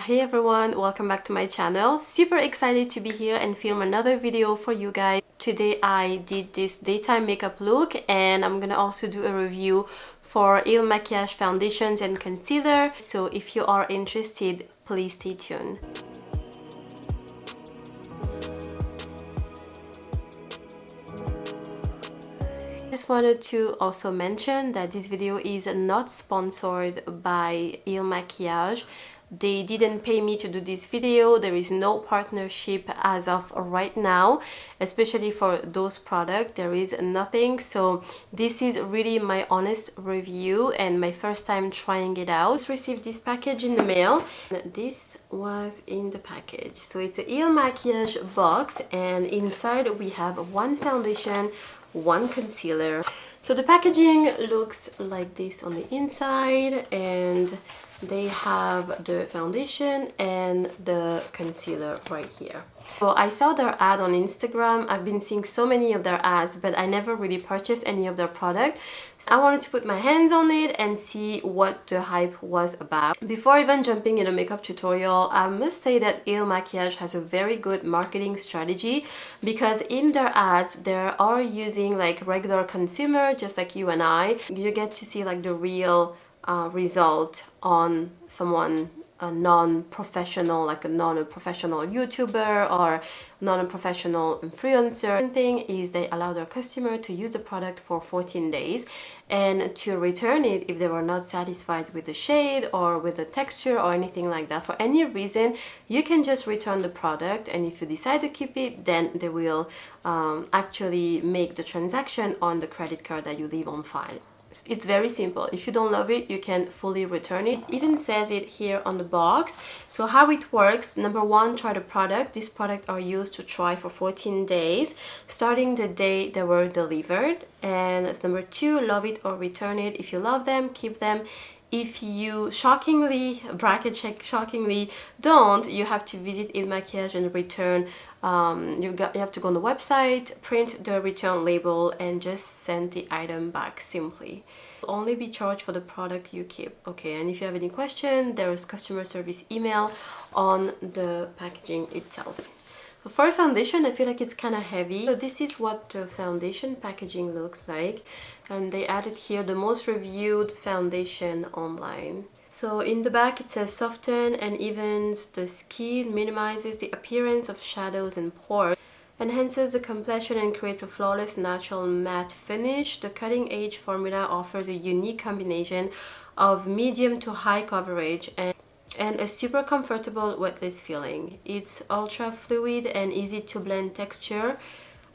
Hey everyone, welcome back to my channel. Super excited to be here and film another video for you guys. Today I did this daytime makeup look and I'm gonna also do a review for MAKIAGE foundations and concealer. So if you are interested, please stay tuned. Just wanted to also mention that this video is not sponsored by MAKIAGE. They didn't pay me to do this video. There is no partnership as of right now, especially for those products. There is nothing. So this is really my honest review and my first time trying it out. I just received this package in the mail. This was in the package. So it's a MAKIAGE box and inside we have one foundation, one concealer. So the packaging looks like this on the inside and they have the foundation and the concealer right here. So I saw their ad on Instagram. I've been seeing so many of their ads, but I never really purchased any of their product. So I wanted to put my hands on it and see what the hype was about. Before even jumping in a makeup tutorial, I must say that MAKIAGE has a very good marketing strategy because in their ads, they are using like regular consumer, just like you and I. You get to see like the real result on someone a non-professional, like a non-professional YouTuber or non-professional influencer. The thing is they allow their customer to use the product for 14 days and to return it if they were not satisfied with the shade or with the texture or anything like that. For any reason, you can just return the product, and if you decide to keep it, then they will actually make the transaction on the credit card that you leave on file. It's very simple. If you don't love it, you can fully return it. It even says it here on the box. So how it works: number one, try the product. These products are used to try for 14 days, starting the day they were delivered. And as number two, love it or return it. If you love them, keep them. If you shockingly, bracket check, shockingly don't, you have to visit MAKIAGE and return. You have to go on the website, print the return label, and just send the item back simply. You'll only be charged for the product you keep. Okay, and if you have any question, there is customer service email on the packaging itself. So for a foundation, I feel like it's kind of heavy. So this is what the foundation packaging looks like. And they added here the most reviewed foundation online. So in the back it says soften and evens the skin, minimizes the appearance of shadows and pores, enhances the complexion and creates a flawless natural matte finish. The cutting-edge formula offers a unique combination of medium to high coverage and a super comfortable weightless feeling. It's ultra fluid and easy to blend texture,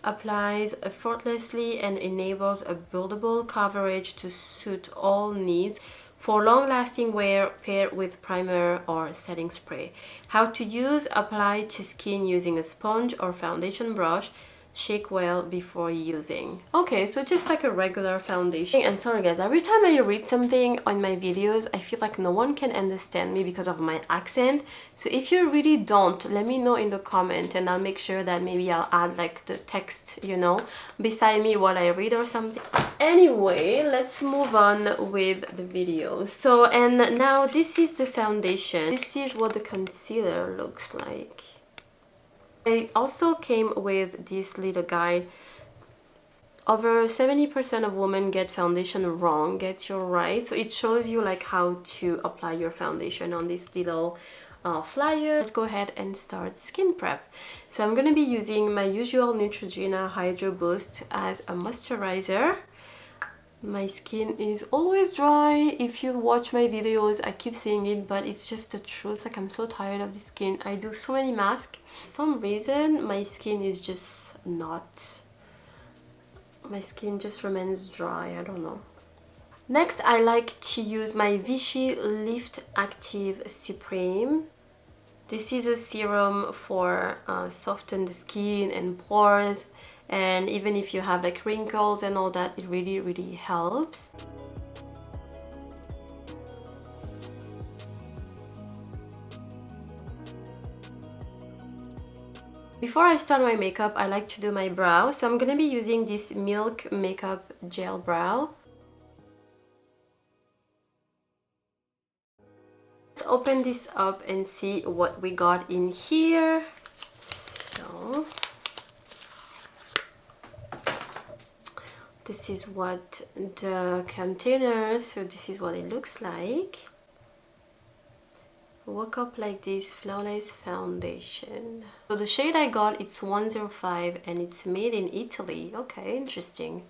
applies effortlessly and enables a buildable coverage to suit all needs. For long-lasting wear, pair with primer or setting spray. How to use: apply to skin using a sponge or foundation brush. Shake well before using. Okay, so just like a regular foundation. And sorry guys, every time I read something on my videos, I feel like no one can understand me because of my accent. So if you really don't, let me know in the comment and I'll make sure that maybe I'll add like the text, you know, beside me while I read or something. Anyway, let's move on with the video. So, and now this is the foundation. This is what the concealer looks like. I also came with this little guide. Over 70% of women get foundation wrong, get you right. So it shows you like how to apply your foundation on this little flyer. Let's go ahead and start skin prep. So I'm going to be using my usual Neutrogena Hydro Boost as a moisturizer. My skin is always dry. If you watch my videos, I keep saying it, but it's just the truth. Like, I'm so tired of the skin. I do so many masks. For some reason, my skin is just not... My skin just remains dry. I don't know. Next, I like to use my Vichy Lift Active Supreme. This is a serum for soften the skin and pores. And even if you have like wrinkles and all that, it really helps. Before I start my makeup, I like to do my brow, so I'm gonna be using this Milk Makeup Gel Brow. Let's open this up and see what we got in here. So this is what the container, so this is what it looks like. Woke Up Like This Flawless Foundation. So the shade I got, it's 105 and it's made in Italy. Okay, interesting.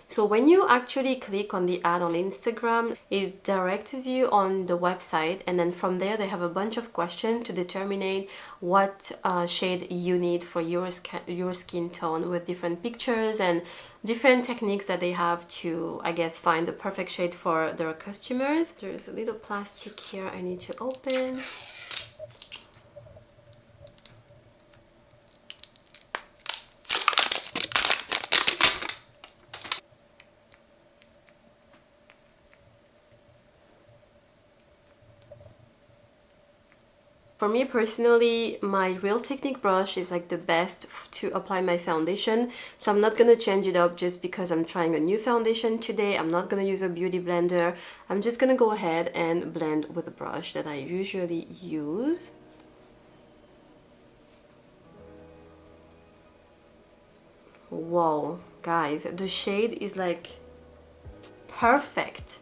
So when you actually click on the ad on Instagram, it directs you on the website, and then from there they have a bunch of questions to determine what shade you need for your skin tone, with different pictures and different techniques that they have to, I guess, find the perfect shade for their customers. There's a little plastic here I need to open. For me personally, my Real Technique brush is like the best to apply my foundation. So I'm not going to change it up just because I'm trying a new foundation today. I'm not going to use a beauty blender. I'm just going to go ahead and blend with the brush that I usually use. Whoa, guys, the shade is like perfect.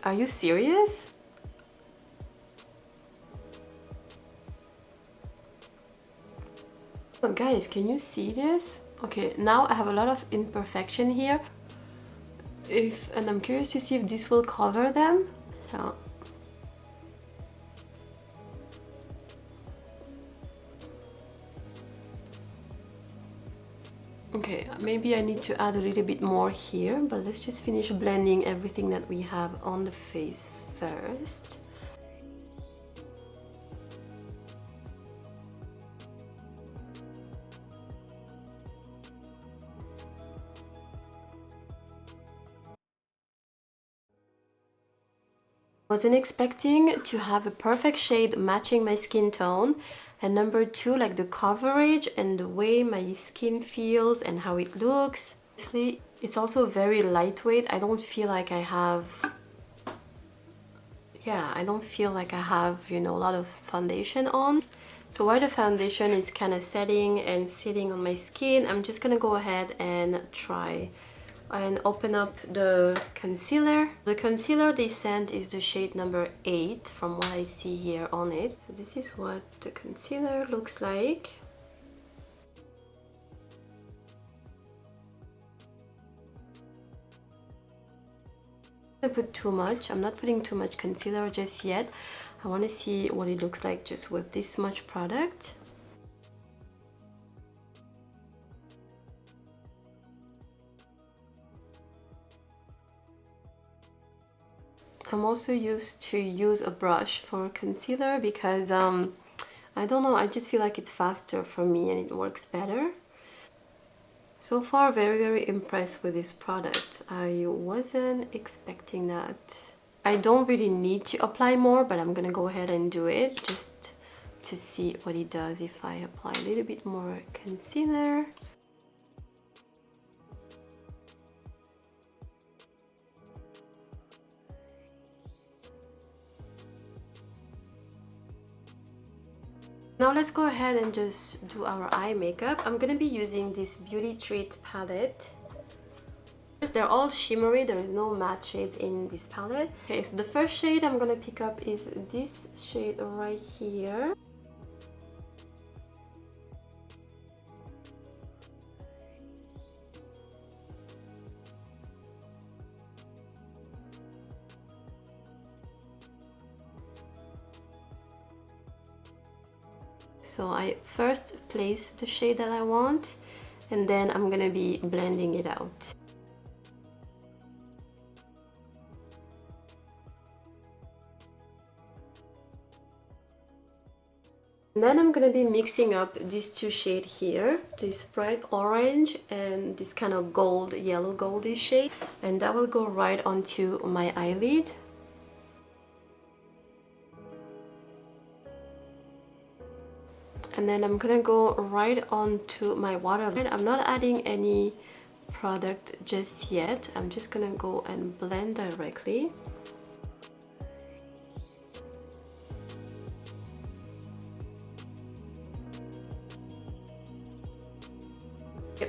Are you serious? But guys, can you see this? Okay, now I have a lot of imperfection here. And I'm curious to see if this will cover them. So okay, maybe I need to add a little bit more here, but let's just finish blending everything that we have on the face first. Wasn't expecting to have a perfect shade matching my skin tone, and number two, like the coverage and the way my skin feels and how it looks. Honestly, it's also very lightweight. I don't feel like I have, I don't feel like I have, you know, a lot of foundation on. So while the foundation is kind of setting and sitting on my skin, I'm just gonna go ahead and try and open up the concealer. The concealer they sent is the shade number 8 from what I see here on it. So this is what the concealer looks like. I put too much. I'm not putting too much concealer just yet. I want to see what it looks like just with this much product. I'm also used to use a brush for concealer because I don't know, I just feel like it's faster for me and it works better. So far, very impressed with this product. I wasn't expecting that. I don't really need to apply more, but I'm gonna go ahead and do it just to see what it does if I apply a little bit more concealer. Now let's go ahead and just do our eye makeup. I'm gonna be using this Beauty Treat palette. They're all shimmery, there is no matte shades in this palette. Okay, so the first shade I'm gonna pick up is this shade right here. So I first place the shade that I want, and then I'm gonna be blending it out. And then I'm gonna be mixing up these two shades here, this bright orange and this kind of gold, yellow goldy shade, and that will go right onto my eyelid. And then I'm gonna go right onto my waterline. I'm not adding any product just yet. I'm just gonna go and blend directly.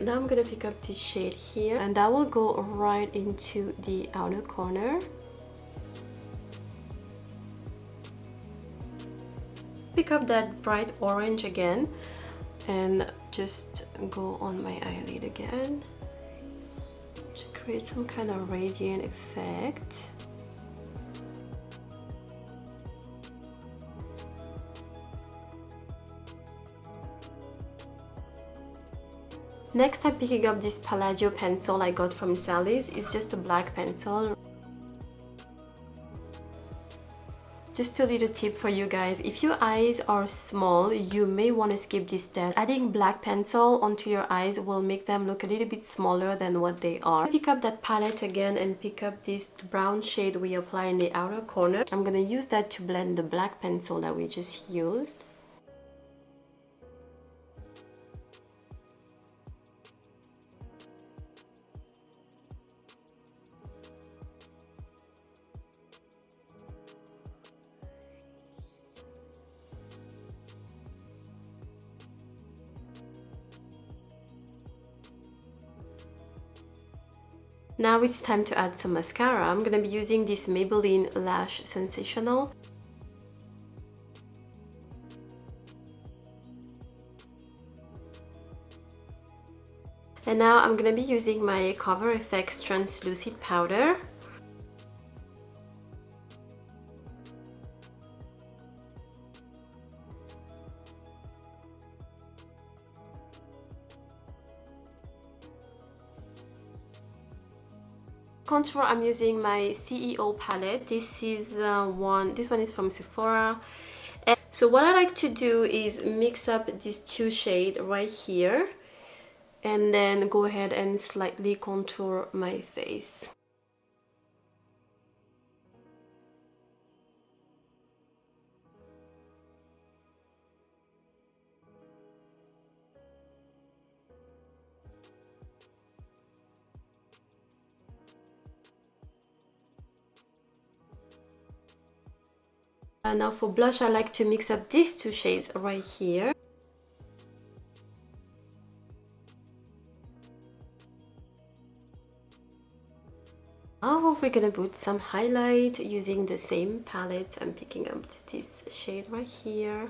Now I'm gonna pick up this shade here, and that will go right into the outer corner. Pick up that bright orange again and just go on my eyelid again to create some kind of radiant effect. Next, I'm picking up this Palladio pencil I got from Sally's. It's just a black pencil. Just a little tip for you guys, if your eyes are small, you may want to skip this step. Adding black pencil onto your eyes will make them look a little bit smaller than what they are. Pick up that palette again and pick up this brown shade we apply in the outer corner. I'm gonna use that to blend the black pencil that we just used. Now it's time to add some mascara. I'm gonna be using this Maybelline Lash Sensational. And now I'm gonna be using my Cover FX Translucid Powder. Contour, I'm using my CEO palette. This one is from Sephora. And so what I like to do is mix up these two shades right here and then go ahead and slightly contour my face. Now for blush, I like to mix up these two shades right here. Now we're gonna put some highlight using the same palette. I'm picking up this shade right here.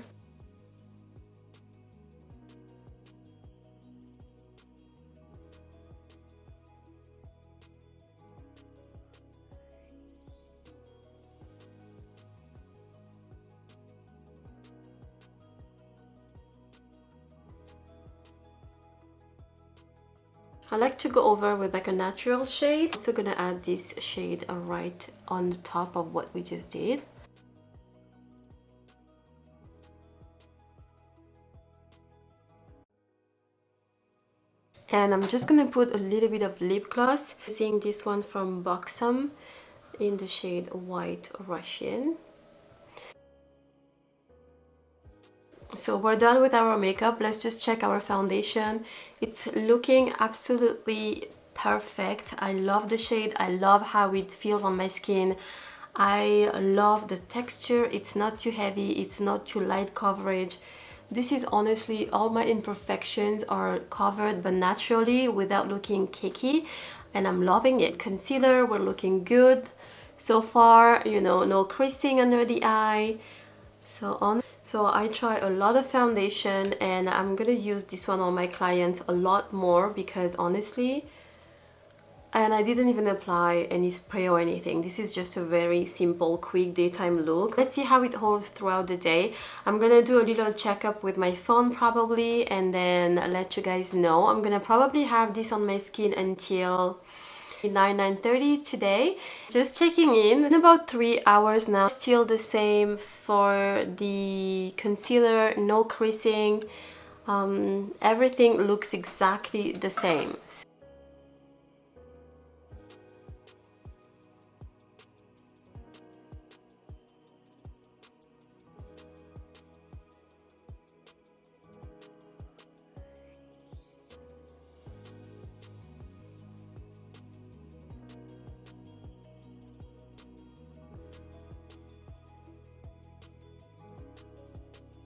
I like to go over with like a natural shade. Also gonna add this shade right on the top of what we just did. And I'm just gonna put a little bit of lip gloss using this one from Buxom in the shade White Russian. So we're done with our makeup. Let's just check our foundation. It's looking absolutely perfect. I love the shade. I love how it feels on my skin. I love the texture. It's not too heavy. It's not too light coverage. This is honestly, all my imperfections are covered but naturally without looking cakey, and I'm loving it. Concealer, we're looking good so far, you know, no creasing under the eye. So I try a lot of foundation, and I'm gonna use this one on my clients a lot more because honestly, and I didn't even apply any spray or anything. This is just a very simple, quick daytime look. Let's see how it holds throughout the day. I'm gonna do a little checkup with my phone probably, and then let you guys know. I'm gonna probably have this on my skin until 9:30 today. Just checking in about 3 hours now. Still the same for the concealer, no creasing. Everything looks exactly the same.